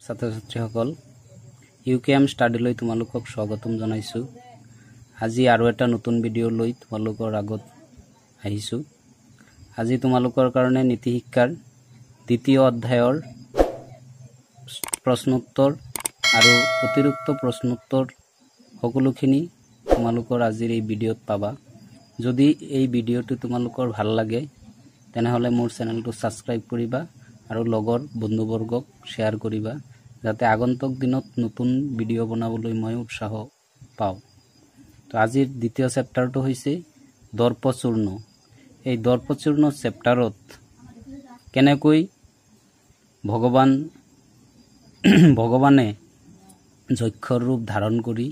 ছাত্ৰ-ছাত্ৰীসকল ইউকেএম ষ্টাডিলৈ তোমালোকক স্বাগতম জনাইছো। আজি আৰু এটা নতুন ভিডিঅ' লৈ তোমালোকৰ আগত আহিছো। আজি তোমালোকৰ কাৰণে নীতি শিক্ষাৰ দ্বিতীয় অধ্যায়ৰ প্ৰশ্নোত্তৰ আৰু অতিৰিক্ত প্ৰশ্নোত্তৰ সকলোখিনি তোমালোকৰ আজিৰ এই ভিডিঅ'ত পাবা। যদি এই ভিডিঅ'টো তোমালোকৰ ভাল লাগে তেনেহলে মোৰ চেনেলটো সাবস্ক্ৰাইব কৰিবা আৰু লগৰ বন্ধুবৰ্গক শেয়াৰ কৰিবা যাতে আগন্তুক দিনত নতুন ভিডিঅ' বনাবলৈ মই উৎসাহ পাওঁ। তো আজিৰ দ্বিতীয় চেপ্টাৰটো হৈছে দৰ্পচূৰ্ণ। এই দৰ্পচূৰ্ণ চেপ্টাৰত কেনেকৈ ভগৱানে যক্ষৰ ৰূপ ধাৰণ কৰি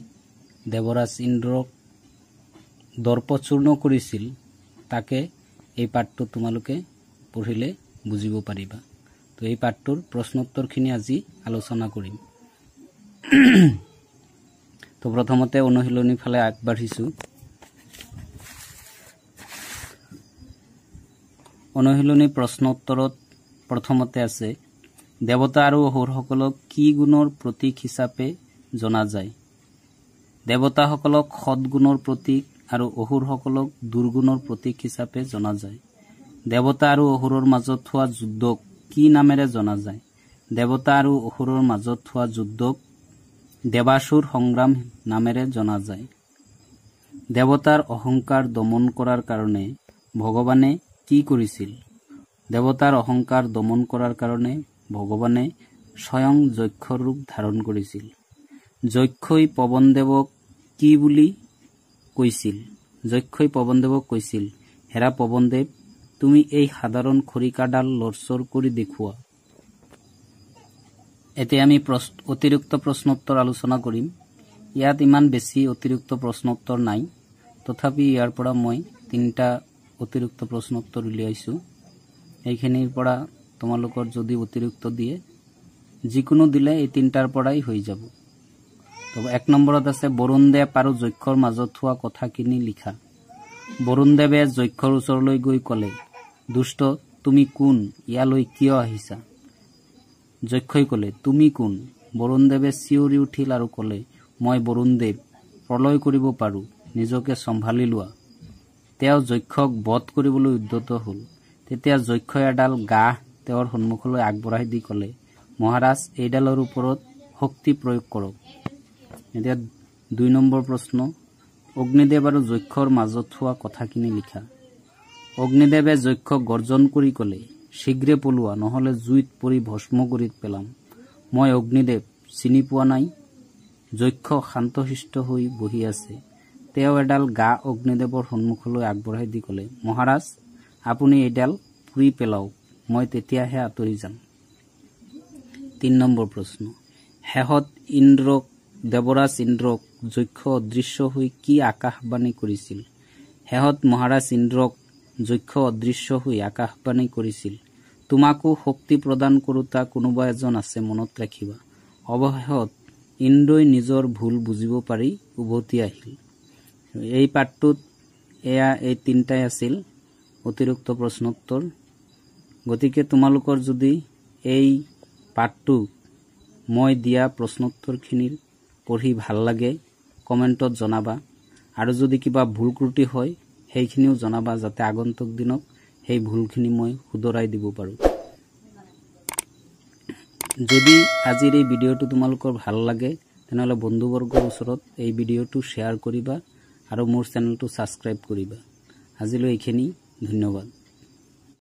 দেৱৰাজ ইন্দ্ৰক দৰ্পচূৰ্ণ কৰিছিল তাকে এই পাঠটো তোমালোকে পঢ়িলে বুজিব পাৰিবা। তো এই পাঠটোৰ প্ৰশ্নোত্তৰখিনি আজি আলোচনা কৰিম। তো প্ৰথমতে অনুশীলনী ফালে আগবাঢ়িছো। অনুশীলনী প্ৰশ্নোত্তৰত প্ৰথমতে আছে দেৱতা আৰু অসুৰসকলক কি গুণৰ প্ৰতীক হিচাপে জনা যায়? দেৱতাসকলক সৎগুণৰ প্ৰতীক আৰু অসুৰসকলক দুৰ্গুণৰ প্ৰতীক হিচাপে জনা যায়। দেৱতা আৰু অসুৰৰ মাজত হোৱা যুদ্ধক কি নামেৰে জনা যায়? দেৱতা আৰু অসুৰৰ মাজত হোৱা যুদ্ধক দেৱাসুৰ সংগ্ৰাম নামেৰে জনা যায়। দেৱতাৰ অহংকাৰ দমন কৰাৰ কাৰণে ভগৱানে কি কৰিছিল? দেৱতাৰ অহংকাৰ দমন কৰাৰ কাৰণে ভগৱানে স্বয়ং যক্ষৰ ৰূপ ধাৰণ কৰিছিল। যক্ষই পৱনদেৱক কি বুলি কৈছিল? যক্ষই পৱনদেৱক কৈছিল, হেৰা পৱনদেৱ, তুমি এই সাধাৰণ খৰিকাডাল লৰচৰ কৰি দেখুওৱা। এতিয়া আমি অতিৰিক্ত প্ৰশ্নোত্তৰ আলোচনা কৰিম। ইয়াত ইমান বেছি অতিৰিক্ত প্ৰশ্নোত্তৰ নাই, তথাপি ইয়াৰ পৰা মই 3টা অতিৰিক্ত প্ৰশ্নোত্তৰ উলিয়াইছো। এইখিনিৰ পৰা তোমালোকৰ যদি অতিৰিক্ত দিয়ে যিকোনো দিলে এই 3টাৰ পৰাই হৈ যাব। তো 1 নম্বৰত আছে বৰুণদেৱ আৰু যক্ষৰ মাজত হোৱা কথাখিনি লিখা। বৰুণদেৱে যক্ষৰ ওচৰলৈ গৈ ক'লে, দুষ্ট, তুমি কোন? ইয়ালৈ কিয় আহিছা? যক্ষই ক'লে, তুমি কোন? বৰুণদেৱে চিঞৰি উঠিল আৰু ক'লে, মই বৰুণদেৱ, প্ৰলয় কৰিব পাৰো, নিজকে চম্ভালি লোৱা। তেওঁ যক্ষক বধ কৰিবলৈ উদ্যত হল। তেতিয়া যক্ষই এডাল গাহ তেওঁৰ সন্মুখলৈ আগবঢ়াই দি ক'লে, মহাৰাজ, এইডালৰ ওপৰত শক্তি প্ৰয়োগ কৰক। এতিয়া 2 নম্বৰ প্ৰশ্ন, অগ্নিদেৱ আৰু যক্ষৰ মাজত হোৱা কথাখিনি লিখা। অগ্নিদেৱে যক্ষক গৰ্জন কৰি ক'লে, শীঘ্ৰে পলোৱা, নহলে জুইত পৰি ভস্মগুৰিত পেলাম। মই অগ্নিদেৱ, চিনি পোৱা নাই? যক্ষ শান্তশিষ্ট হৈ বহি আছে। তেওঁ এডাল গা অগ্নিদেৱৰ সন্মুখলৈ আগবঢ়াই দি ক'লে, মহাৰাজ, আপুনি এইডাল পুৰি পেলাওক, মই তেতিয়াহে আঁতৰি যাম। 3 নম্বৰ প্ৰশ্ন, শেষত দেৱৰাজ ইন্দ্ৰক যক্ষ অদৃশ্য হৈ কি আকাশবাণী কৰিছিল? শেষত মহাৰাজ ইন্দ্ৰক যক্ষ অদৃশ্য হৈ আকাশবাণী কৰিছিল, তোমাকো শক্তি প্ৰদান কৰোতা কোনোবা এজন আছে, মনত ৰাখিবা। অৱশেষত ইন্দ্ৰই নিজৰ ভুল বুজিব পাৰি উভতি আহিল। এই পাঠটোত এই 3টাই আছিল অতিৰিক্ত প্ৰশ্নোত্তৰ। গতিকে তোমালোকৰ যদি এই পাঠটো মই দিয়া প্ৰশ্নোত্তৰখিনিৰ পঢ়ি ভাল লাগে কমেণ্টত জনাবা, আৰু যদি কিবা ভুল ত্ৰুটি হয় সেইখিনিও জনাবা যাতে আগন্তুক দিনত সেই ভুলখিনি মই শুধৰাই দিব পাৰো। যদি আজিৰ এই ভিডিঅ'টো তোমালোকৰ ভাল লাগে তেনেহলে বন্ধুবৰ্গৰ ওচৰত এই ভিডিঅ'টো শ্বেয়াৰ কৰিবা আৰু মোৰ চেনেলটো সাবস্ক্ৰাইব কৰিবা। আজিলৈ এইখিনি, ধন্যবাদ।